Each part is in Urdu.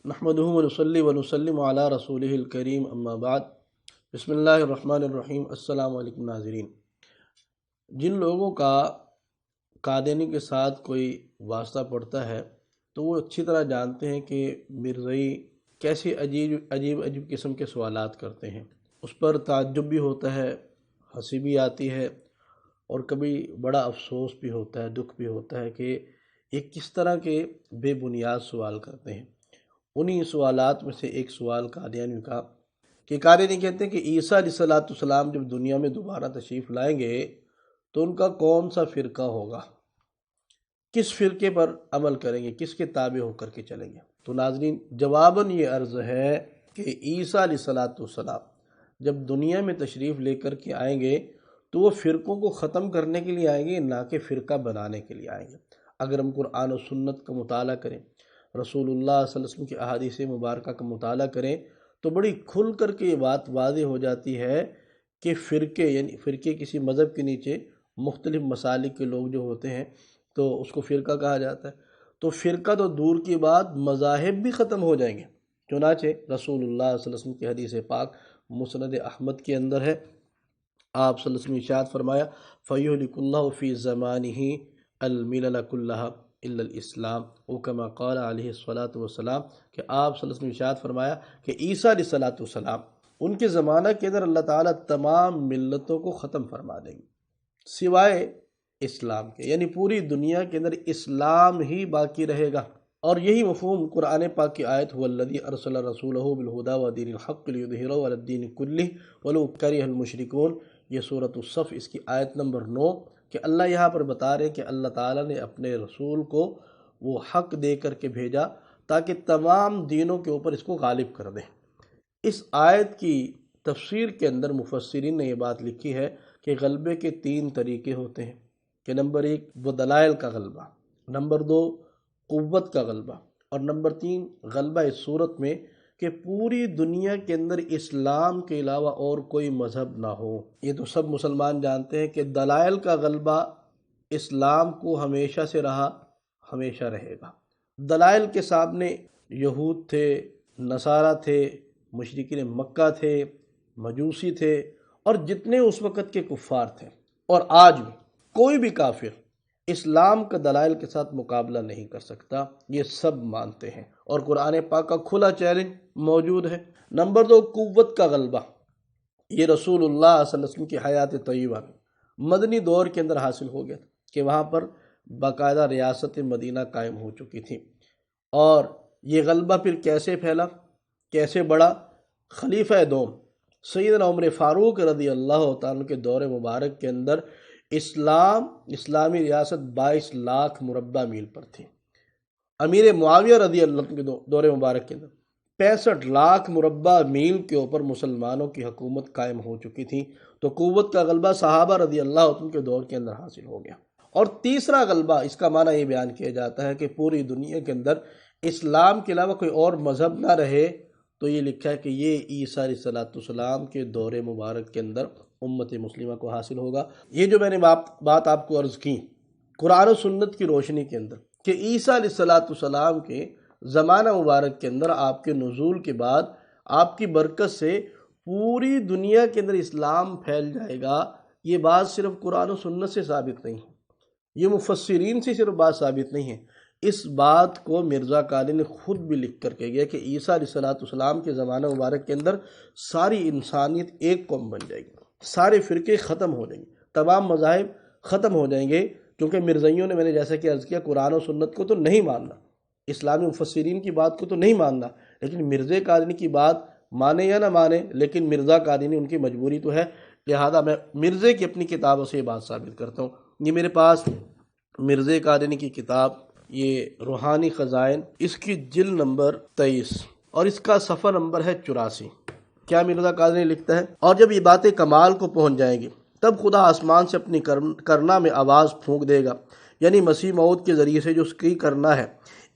نحمدہ ونصلی ونسلم علی رسولہ الکریم اما بعد بسم اللہ الرحمن الرحیم۔ السلام علیکم ناظرین۔ جن لوگوں کا قادیانی کے ساتھ کوئی واسطہ پڑتا ہے تو وہ اچھی طرح جانتے ہیں کہ مرزائی کیسے عجیب قسم کے سوالات کرتے ہیں۔ اس پر تعجب بھی ہوتا ہے، ہنسی بھی آتی ہے، اور کبھی بڑا افسوس بھی ہوتا ہے، دکھ بھی ہوتا ہے کہ یہ کس طرح کے بے بنیاد سوال کرتے ہیں۔ انہی سوالات میں سے ایک سوال قادیانی کا کہ قادیانی کہتے ہیں کہ عیسیٰ علیہ السلام جب دنیا میں دوبارہ تشریف لائیں گے تو ان کا کون سا فرقہ ہوگا، کس فرقے پر عمل کریں گے، کس کے تابع ہو کر کے چلیں گے۔ تو ناظرین، جواباً یہ عرض ہے کہ عیسیٰ علیہ السلام جب دنیا میں تشریف لے کر کے آئیں گے تو وہ فرقوں کو ختم کرنے کے لیے آئیں گے، نہ کہ فرقہ بنانے کے لیے آئیں گے۔ اگر ہم قرآن و سنت کا مطالعہ کریں، رسول اللہ صلی اللہ علیہ وسلم کی احادیث مبارکہ کا مطالعہ کریں تو بڑی کھل کر کے یہ بات واضح ہو جاتی ہے کہ فرقے کسی مذہب کے نیچے مختلف مسالک کے لوگ جو ہوتے ہیں تو اس کو فرقہ کہا جاتا ہے۔ تو فرقہ تو دور کی بات، مذاہب بھی ختم ہو جائیں گے۔ چنانچہ رسول اللہ صلی اللہ علیہ وسلم کی حدیث پاک مسند احمد کے اندر ہے، آپ صلی اللہ علیہ وسلم ارشاد فرمایا فَيُهْلِكُ اللَّهُ فِي زَمَانِهِ الْمِلَلَ كُلَّهَا الا الاسلام، او کما قال علیہ الصلوۃ والسلام، کہ آپ صلی اللہ علیہ وسلم ارشاد فرمایا کہ عیسیٰ علیہ السلام ان کے زمانہ کے اندر اللہ تعالیٰ تمام ملتوں کو ختم فرما دیں گے سوائے اسلام کے، یعنی پوری دنیا کے اندر اسلام ہی باقی رہے گا۔ اور یہی مفہوم قرآن پاک کی آیت هو الذی ارسل رسولہ بالہدی ودین الحق لیظہرہ علی الدین کلہ ولو کرہ المشرکون، یہ سورۃ الصف، اس کی آیت نمبر 9، کہ اللہ یہاں پر بتا رہے ہیں کہ اللہ تعالیٰ نے اپنے رسول کو وہ حق دے کر کے بھیجا تاکہ تمام دینوں کے اوپر اس کو غالب کر دیں۔ اس آیت کی تفسیر کے اندر مفسرین نے یہ بات لکھی ہے کہ غلبے کے 3 طریقے ہوتے ہیں، کہ نمبر 1 وہ دلائل کا غلبہ، نمبر 2 قوت کا غلبہ، اور نمبر 3 غلبہ اس صورت میں کہ پوری دنیا کے اندر اسلام کے علاوہ اور کوئی مذہب نہ ہو۔ یہ تو سب مسلمان جانتے ہیں کہ دلائل کا غلبہ اسلام کو ہمیشہ سے رہا، ہمیشہ رہے گا۔ دلائل کے سامنے یہود تھے، نصارہ تھے، مشرکین مکہ تھے، مجوسی تھے، اور جتنے اس وقت کے کفار تھے، اور آج بھی کوئی بھی کافر اسلام کا دلائل کے ساتھ مقابلہ نہیں کر سکتا، یہ سب مانتے ہیں، اور قرآن پاک کا کھلا چیلنج موجود ہے۔ نمبر 2 قوت کا غلبہ، یہ رسول اللہ صلی اللہ علیہ وسلم کی حیات طیبہ میں مدنی دور کے اندر حاصل ہو گیا تھا کہ وہاں پر باقاعدہ ریاست مدینہ قائم ہو چکی تھی، اور یہ غلبہ پھر کیسے پھیلا، کیسے بڑھا؟ خلیفہ دوم سیدنا عمر فاروق رضی اللہ تعالیٰ کے دور مبارک کے اندر اسلامی ریاست 22 لاکھ مربع میل پر تھی۔ امیر معاویہ رضی اللہ عنہ کے دور مبارک کے اندر 65 لاکھ مربع میل کے اوپر مسلمانوں کی حکومت قائم ہو چکی تھی۔ تو قوت کا غلبہ صحابہ رضی اللہ عنہ کے دور کے اندر حاصل ہو گیا۔ اور تیسرا غلبہ، اس کا معنی یہ بیان کیا جاتا ہے کہ پوری دنیا کے اندر اسلام کے علاوہ کوئی اور مذہب نہ رہے، تو یہ لکھا ہے کہ یہ عیسیٰ علیہ السلام کے دور مبارک کے اندر امت مسلمہ کو حاصل ہوگا۔ یہ جو میں نے بات آپ کو عرض کی قرآن و سنت کی روشنی کے اندر کہ عیسیٰ علیہ السلام کے زمانہ مبارک کے اندر آپ کے نزول کے بعد آپ کی برکت سے پوری دنیا کے اندر اسلام پھیل جائے گا، یہ بات صرف قرآن و سنت سے ثابت نہیں ہے، یہ مفسرین سے صرف بات ثابت نہیں ہے، اس بات کو مرزا قادیانی نے خود بھی لکھ کر کے گیا کہ عیسیٰ علیہ السلام کے زمانہ مبارک کے اندر ساری انسانیت ایک قوم بن جائے گی، سارے فرقے ختم ہو جائیں گے، تمام مذاہب ختم ہو جائیں گے، کیونکہ مرزائیوں نے، میں نے جیسا کہ عرض کیا، قرآن و سنت کو تو نہیں ماننا، اسلامی مفسرین کی بات کو تو نہیں ماننا، لیکن مرزا قادیانی کی بات مانے یا نہ مانے، لیکن مرزا قادیانی ان کی مجبوری تو ہے، لہذا میں مرزا کی اپنی کتابوں سے یہ بات ثابت کرتا ہوں۔ یہ میرے پاس مرزا قادیانی کی کتاب، یہ روحانی خزائن، اس کی جلد نمبر 23 اور اس کا صفحہ نمبر ہے 84۔ کیا مرزا قادیانی لکھتا ہے؟ اور جب یہ باتیں کمال کو پہنچ جائیں گی تب خدا آسمان سے اپنی کرنا میں آواز پھونک دے گا، یعنی مسیح موعود کے ذریعے سے جو اس کی کرنا ہے،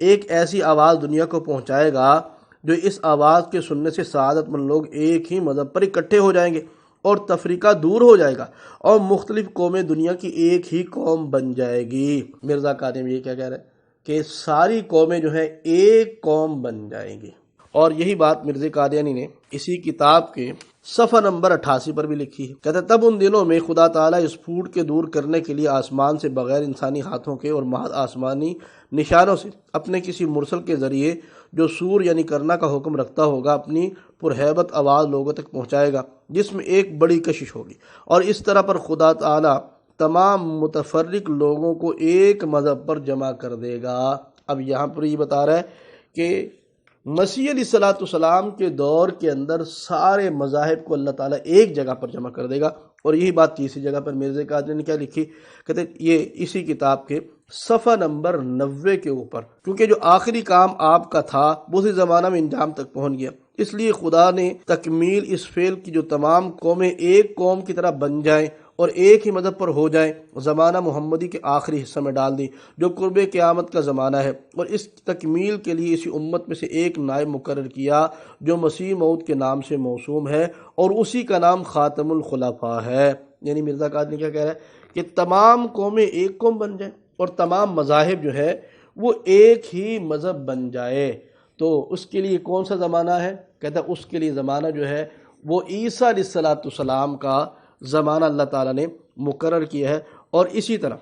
ایک ایسی آواز دنیا کو پہنچائے گا جو اس آواز کے سننے سے سعادت مند لوگ ایک ہی مذہب پر اکٹھے ہو جائیں گے اور تفریقہ دور ہو جائے گا، اور مختلف قومیں دنیا کی ایک ہی قوم بن جائے گی۔ مرزا قادیانی یہ کیا کہہ رہے ہیں کہ ساری قومیں جو ہیں ایک قوم بن جائیں گی۔ اور یہی بات مرزا قادیانی نے اسی کتاب کے صفحہ نمبر 88 پر بھی لکھی ہے۔ کہتے تب ان دنوں میں خدا تعالیٰ اس پھوٹ کے دور کرنے کے لیے آسمان سے بغیر انسانی ہاتھوں کے اور محض آسمانی نشانوں سے اپنے کسی مرسل کے ذریعے جو سور یعنی کرنا کا حکم رکھتا ہوگا اپنی پرہیبت آواز لوگوں تک پہنچائے گا، جس میں ایک بڑی کشش ہوگی، اور اس طرح پر خدا تعالیٰ تمام متفرق لوگوں کو ایک مذہب پر جمع کر دے گا۔ اب یہاں پر یہ بتا رہا ہے کہ مسیح علیہ الصلوۃ والسلام کے دور کے اندر سارے مذاہب کو اللہ تعالیٰ ایک جگہ پر جمع کر دے گا، اور یہی بات تیسری جگہ پر مرزا قادیانی نے کیا لکھی، کہتے ہیں یہ اسی کتاب کے صفحہ نمبر 90 کے اوپر، کیونکہ جو آخری کام آپ کا تھا وہ اسی زمانہ میں انجام تک پہنچ گیا، اس لیے خدا نے تکمیل اس فعل کی جو تمام قومیں ایک قوم کی طرح بن جائیں اور ایک ہی مذہب پر ہو جائیں زمانہ محمدی کے آخری حصہ میں ڈال دی، جو قرب قیامت کا زمانہ ہے، اور اس تکمیل کے لیے اسی امت میں سے ایک نائب مقرر کیا جو مسیح موعود کے نام سے موسوم ہے، اور اسی کا نام خاتم الخلفاء ہے۔ یعنی مرزا قادیانی کیا کہہ رہا ہے کہ تمام قومیں ایک قوم بن جائیں اور تمام مذاہب جو ہے وہ ایک ہی مذہب بن جائے، تو اس کے لیے کون سا زمانہ ہے؟ کہتا ہے اس کے لیے زمانہ جو ہے وہ عیسیٰ علیہ الصلوۃ والسلام کا زمانہ اللہ تعالیٰ نے مقرر کیا ہے۔ اور اسی طرح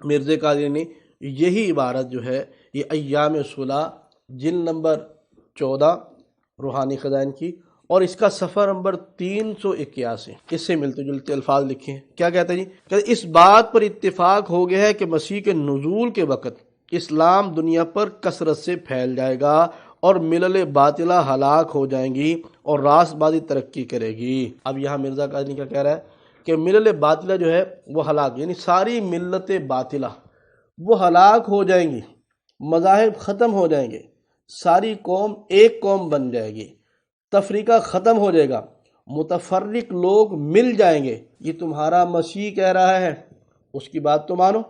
مرزا قادیانی نے یہی عبارت جو ہے یہ ایام صلح جلد نمبر 14 روحانی خزائن کی، اور اس کا صفحہ نمبر 381 اس سے ملتے جلتے الفاظ لکھے ہیں۔ کیا کہتا ہے جی؟ کہتا ہے اس بات پر اتفاق ہو گیا ہے کہ مسیح کے نزول کے وقت اسلام دنیا پر کثرت سے پھیل جائے گا اور ملل باطلہ ہلاک ہو جائیں گی اور راست بازی ترقی کرے گی۔ اب یہاں مرزا قادیانی کیا کہہ رہا ہے کہ ملل باطلہ جو ہے وہ ہلاک، یعنی ساری ملت باطلہ وہ ہلاک ہو جائیں گی، مذاہب ختم ہو جائیں گے، ساری قوم ایک قوم بن جائے گی، تفریقہ ختم ہو جائے گا، متفرق لوگ مل جائیں گے۔ یہ تمہارا مسیح کہہ رہا ہے، اس کی بات تو مانو،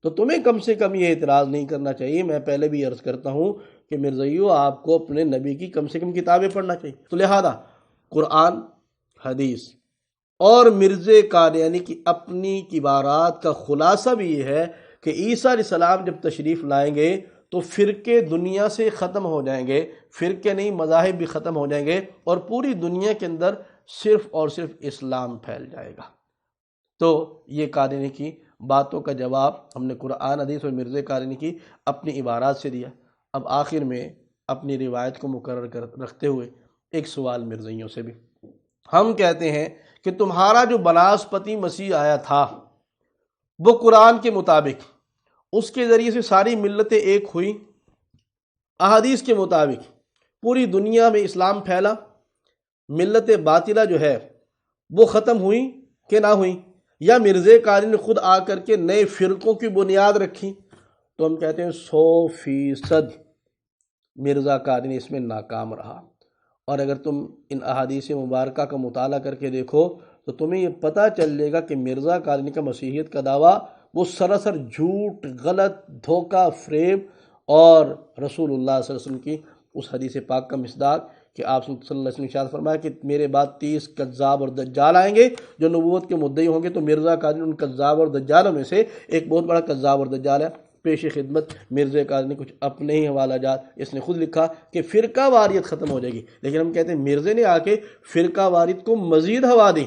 تو تمہیں کم سے کم یہ اعتراض نہیں کرنا چاہیے۔ میں پہلے بھی عرض کرتا ہوں کہ مرزائیو آپ کو اپنے نبی کی کم سے کم کتابیں پڑھنا چاہیے، تو لہذا قرآن، حدیث اور مرزا قادیانی کی اپنی عبارات کا خلاصہ بھی یہ ہے کہ عیسیٰ علیہ السلام جب تشریف لائیں گے تو فرقے دنیا سے ختم ہو جائیں گے، فرقے نہیں مذاہب بھی ختم ہو جائیں گے، اور پوری دنیا کے اندر صرف اور صرف اسلام پھیل جائے گا۔ تو یہ قادیانی کی باتوں کا جواب ہم نے قرآن، حدیث اور مرزا قادیانی کی اپنی عبارات سے دیا۔ اب آخر میں اپنی روایت کو مقرر رکھتے ہوئے ایک سوال مرزائیوں سے بھی، ہم کہتے ہیں کہ تمہارا جو بناسپتی مسیح آیا تھا وہ قرآن کے مطابق اس کے ذریعے سے ساری ملتیں ایک ہوئی، احادیث کے مطابق پوری دنیا میں اسلام پھیلا، ملت باطلہ جو ہے وہ ختم ہوئی کہ نہ ہوئی، یا مرزا قادیانی نے خود آ کر کے نئے فرقوں کی بنیاد رکھی؟ تو ہم کہتے ہیں 100% مرزا قادیانی اس میں ناکام رہا۔ اور اگر تم ان احادیث مبارکہ کا مطالعہ کر کے دیکھو تو تمہیں یہ پتہ چل جائے گا کہ مرزا قادیانی کا مسیحیت کا دعویٰ وہ سراسر جھوٹ، غلط، دھوکہ، فریب، اور رسول اللہ صلی اللہ علیہ وسلم کی اس حدیث پاک کا مصداق کہ آپ صلی اللہ علیہ وسلم نے ارشاد فرمایا کہ میرے بعد 30 کذاب اور دجال آئیں گے جو نبوت کے مدعی ہوں گے، تو مرزا قادیانی ان کذاب اور دجالوں میں سے ایک بہت بڑا کذاب اور دجال ہے۔ پیش خدمت مرزا قادیانی کچھ اپنے ہی حوالہ جات، اس نے خود لکھا کہ فرقہ واریت ختم ہو جائے گی، لیکن ہم کہتے ہیں مرزا نے آ کے فرقہ واریت کو مزید ہوا دی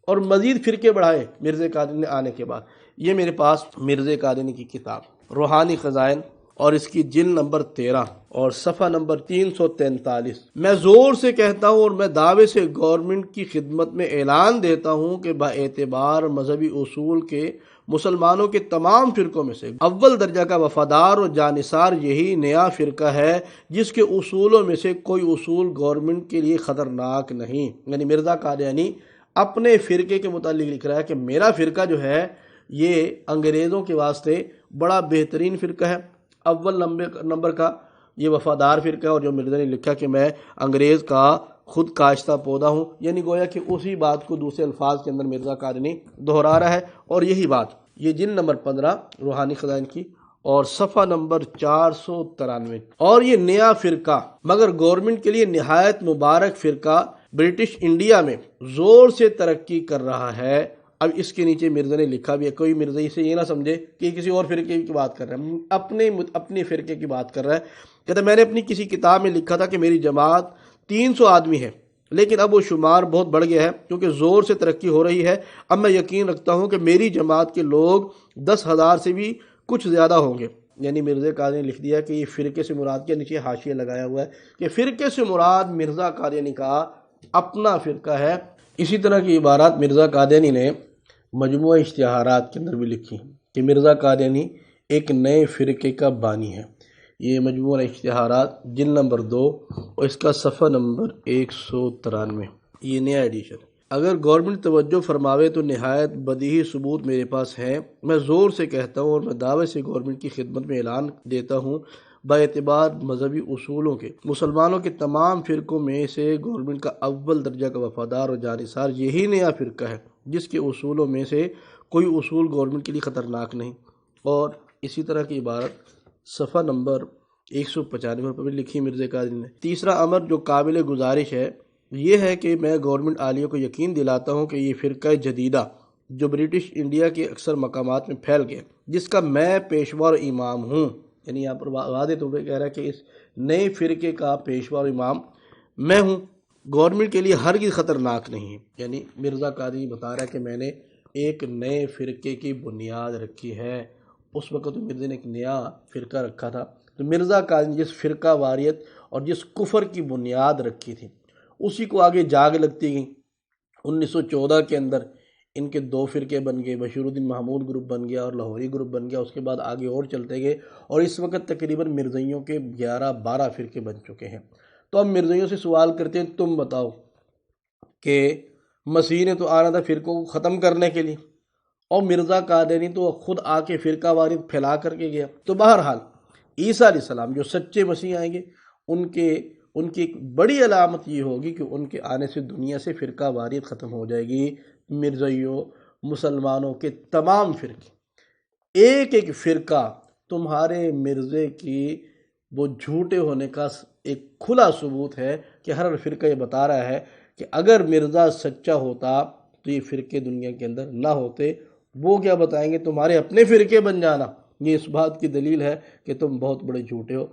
اور مزید فرقے بڑھائے مرزا قادیانی نے آنے کے بعد۔ یہ میرے پاس مرزا قادیانی کی کتاب روحانی خزائن اور اس کی جلد نمبر 13 اور صفحہ نمبر 343۔ میں زور سے کہتا ہوں اور میں دعوے سے گورنمنٹ کی خدمت میں اعلان دیتا ہوں کہ با اعتبار مذہبی اصول کے مسلمانوں کے تمام فرقوں میں سے اول درجہ کا وفادار اور جانثار یہی نیا فرقہ ہے جس کے اصولوں میں سے کوئی اصول گورنمنٹ کے لیے خطرناک نہیں۔ یعنی مرزا قادیانی اپنے فرقے کے متعلق لکھ رہا ہے کہ میرا فرقہ جو ہے یہ انگریزوں کے واسطے بڑا بہترین فرقہ ہے، اول نمبر کا یہ وفادار فرقہ ہے، اور جو مرزا نے لکھا کہ میں انگریز کا خود کاشتہ پودا ہوں، یعنی گویا کہ اسی بات کو دوسرے الفاظ کے اندر مرزا قادیانی دہرا رہا ہے۔ اور یہی بات یہ جلد نمبر 15 روحانی خزائن کی اور صفحہ نمبر 493۔ اور یہ نیا فرقہ مگر گورنمنٹ کے لیے نہایت مبارک فرقہ برٹش انڈیا میں زور سے ترقی کر رہا ہے، اب اس کے نیچے مرزا نے لکھا بھی ہے، کوئی مرزا سے یہ نہ سمجھے کہ یہ کسی اور فرقے کی بات کر رہا ہے، اپنے فرقے کی بات کر رہا ہے۔ کہتا ہے میں نے اپنی کسی کتاب میں لکھا تھا کہ میری جماعت 300 آدمی ہے، لیکن اب وہ شمار بہت بڑھ گیا ہے کیونکہ زور سے ترقی ہو رہی ہے۔ اب میں یقین رکھتا ہوں کہ میری جماعت کے لوگ 10,000 سے بھی کچھ زیادہ ہوں گے۔ یعنی مرزا قادیانی نے لکھ دیا کہ یہ فرقے سے مراد کے نیچے حاشیہ لگایا ہوا ہے کہ فرقے سے مراد مرزا قادیانی کا اپنا فرقہ ہے۔ اسی طرح کی عبارات مرزا قادیانی نے مجموعہ اشتہارات کے اندر بھی لکھی کہ مرزا قادیانی ایک نئے فرقے کا بانی ہے۔ یہ مجموعہ اشتہارات جلد نمبر 2 اور اس کا صفحہ نمبر 193، یہ نیا ایڈیشن۔ اگر گورنمنٹ توجہ فرماوے تو نہایت بدیہی ثبوت میرے پاس ہیں۔ میں زور سے کہتا ہوں اور میں دعوے سے گورنمنٹ کی خدمت میں اعلان دیتا ہوں، باعتبار مذہبی اصولوں کے مسلمانوں کے تمام فرقوں میں سے گورنمنٹ کا اول درجہ کا وفادار اور جانثار یہی نیا فرقہ ہے جس کے اصولوں میں سے کوئی اصول گورنمنٹ کے لیے خطرناک نہیں۔ اور اسی طرح کی عبارت صفحہ نمبر 195 پر بھی لکھی مرزا قادیانی نے۔ تیسرا امر جو قابل گزارش ہے یہ ہے کہ میں گورنمنٹ عالیہ کو یقین دلاتا ہوں کہ یہ فرقہ جدیدہ جو برٹش انڈیا کے اکثر مقامات میں پھیل گیا، جس کا میں پیشوا اور امام ہوں، یعنی یہاں پر واضح طور پہ کہہ رہا ہے کہ اس نئے فرقے کا پیشوا اور امام میں ہوں، گورنمنٹ کے لیے ہرگز خطرناک نہیں ہے۔ یعنی مرزا قادیانی بتا رہا ہے کہ میں نے ایک نئے فرقے کی بنیاد رکھی ہے۔ اس وقت تو مرزا نے ایک نیا فرقہ رکھا تھا، تو مرزا قادیانی جس فرقہ واریت اور جس کفر کی بنیاد رکھی تھی اسی کو آگے جاگ لگتی گئی۔ 1914 کے اندر ان کے 2 فرقے بن گئے، بشیر الدین محمود گروپ بن گیا اور لاہوری گروپ بن گیا، اس کے بعد آگے اور چلتے گئے اور اس وقت تقریباً مرزائیوں کے 11-12 فرقے بن چکے ہیں۔ تو ہم مرزائیوں سے سوال کرتے ہیں تم بتاؤ کہ مسیح نے تو آنا تھا فرقوں کو ختم کرنے کے لیے، اور مرزا قادیانی تو خود آ کے فرقہ واریت پھیلا کر کے گیا۔ تو بہرحال عیسیٰ علیہ السلام جو سچے مسیح آئیں گے ان کی ایک بڑی علامت یہ ہوگی کہ ان کے آنے سے دنیا سے فرقہ واریت ختم ہو جائے گی۔ مرزائیوں، مسلمانوں کے تمام فرقے، ایک ایک فرقہ تمہارے مرزے کی وہ جھوٹے ہونے کا ایک کھلا ثبوت ہے کہ ہر فرقہ یہ بتا رہا ہے کہ اگر مرزا سچا ہوتا تو یہ فرقے دنیا کے اندر نہ ہوتے۔ وہ کیا بتائیں گے؟ تمہارے اپنے فرقے بن جانا، یہ اس بات کی دلیل ہے کہ تم بہت بڑے جھوٹے ہو۔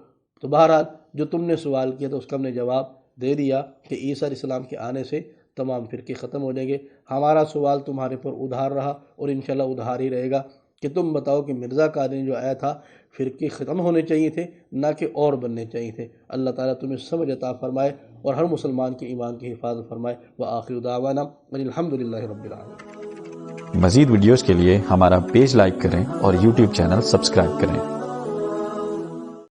تو بہرحال جو تم نے سوال کیا تو اس کا ہم نے جواب دے دیا کہ عیسیٰ علیہ السلام کے آنے سے تمام فرقے ختم ہو جائیں گے۔ ہمارا سوال تمہارے پر ادھار رہا اور انشاءاللہ ادھار ہی رہے گا کہ تم بتاؤ کہ مرزا قادیانی جو آیا تھا فرقے ختم ہونے چاہیے تھے نہ کہ اور بننے چاہیے تھے۔ اللہ تعالیٰ تمہیں سمجھ عطا فرمائے اور ہر مسلمان کے ایمان کی حفاظت فرمائے۔ وآخر دعوانا الحمدللہ رب العالمین۔ مزید ویڈیوز کے لیے ہمارا پیج لائک کریں اور یوٹیوب چینل سبسکرائب کریں۔